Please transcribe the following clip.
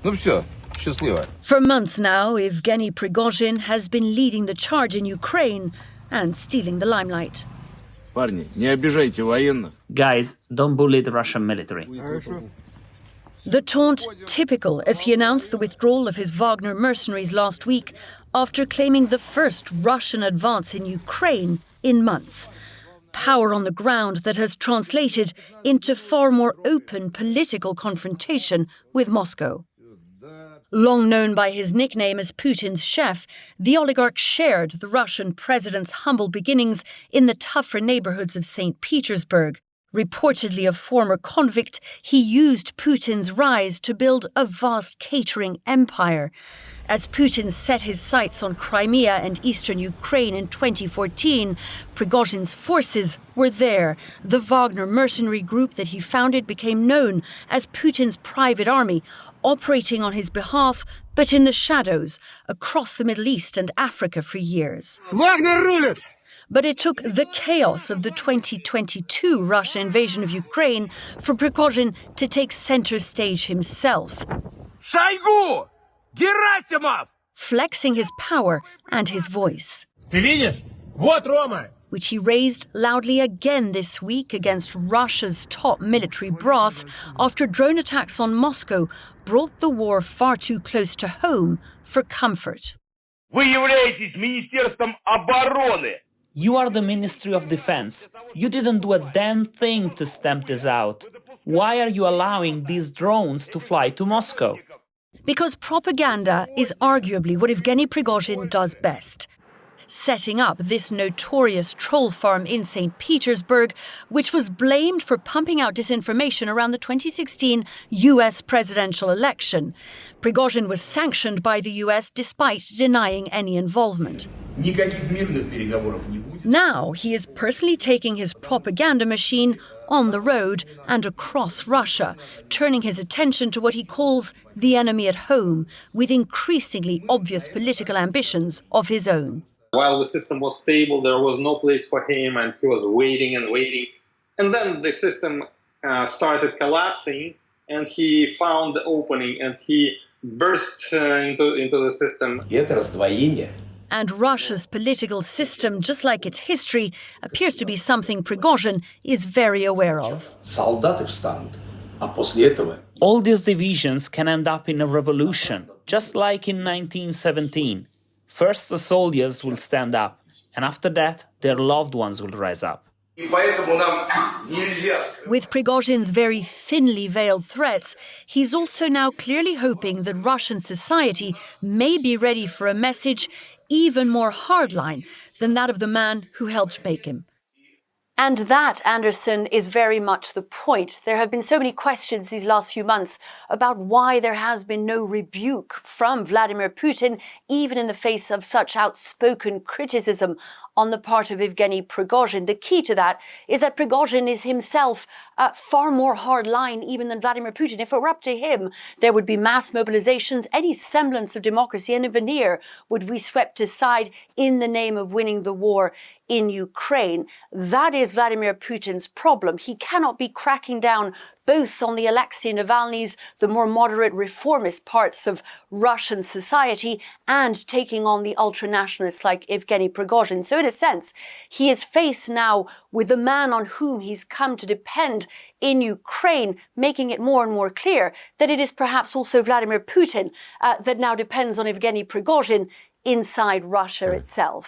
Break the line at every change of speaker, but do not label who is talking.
Ну все, счастливо.
For months now, Yevgeny Prigozhin has been leading the charge in Ukraine and stealing the limelight.
Парни, не обижайте военных.
Guys, don't bully the Russian military.
The taunt typical as he announced the withdrawal of his Wagner mercenaries last week after claiming the first Russian advance in Ukraine in months. Power on the ground that has translated into far more open political confrontation with Moscow. Long known by his nickname as Putin's chef, the oligarch shared the Russian president's humble beginnings in the tougher neighborhoods of St. Petersburg. Reportedly a former convict, he used Putin's rise to build a vast catering empire. As Putin set his sights on Crimea and eastern Ukraine in 2014, Prigozhin's forces were there. The Wagner mercenary group that he founded became known as Putin's private army, operating on his behalf, but in the shadows, across the Middle East and Africa for years.
Wagner ruled!
But it took the chaos of the 2022 Russian invasion of Ukraine for Prigozhin to take center stage himself.
Шойгу! Герасимов!
Flexing his power and his voice.
Ты видишь? Вот Рома!
Which he raised loudly again this week against Russia's top military brass after drone attacks on Moscow brought the war far too close to home for comfort.
Вы являетесь Министерством обороны.
You are the Ministry of Defense. You didn't do a damn thing to stamp this out. Why are you allowing these drones to fly to Moscow?
Because propaganda is arguably what Yevgeny Prigozhin does best. Setting up this notorious troll farm in St. Petersburg, which was blamed for pumping out disinformation around the 2016 US presidential election. Prigozhin was sanctioned by the US despite denying any involvement. Now he is personally taking his propaganda machine on the road and across Russia, turning his attention to what he calls the enemy at home, with increasingly obvious political ambitions of his own.
While the system was stable, there was no place for him, and he was waiting and waiting. And then the system started collapsing, and he found the opening, and he burst into the system.
And Russia's political system, just like its history, appears to be something Prigozhin is very aware of.
All these divisions can end up in a revolution, just like in 1917. First, the soldiers will stand up, and after that, their loved ones will rise up.
With Prigozhin's very thinly veiled threats, he's also now clearly hoping that Russian society may be ready for a message even more hardline than that of the man who helped make him. And that, Anderson, is very much the point. There have been so many questions these last few months about why there has been no rebuke from Vladimir Putin, even in the face of such outspoken criticism on the part of Yevgeny Prigozhin. The key to that is that Prigozhin is himself far more hardline even than Vladimir Putin. If it were up to him, there would be mass mobilizations, any semblance of democracy and a veneer would be swept aside in the name of winning the war in Ukraine. That is Vladimir Putin's problem. He cannot be cracking down both on the Alexei Navalny's, the more moderate reformist parts of Russian society, and taking on the ultra-nationalists like Yevgeny Prigozhin. So in a sense, he is faced now with the man on whom he's come to depend in Ukraine, making it more and more clear that it is perhaps also Vladimir Putin that now depends on Yevgeny Prigozhin inside Russia itself.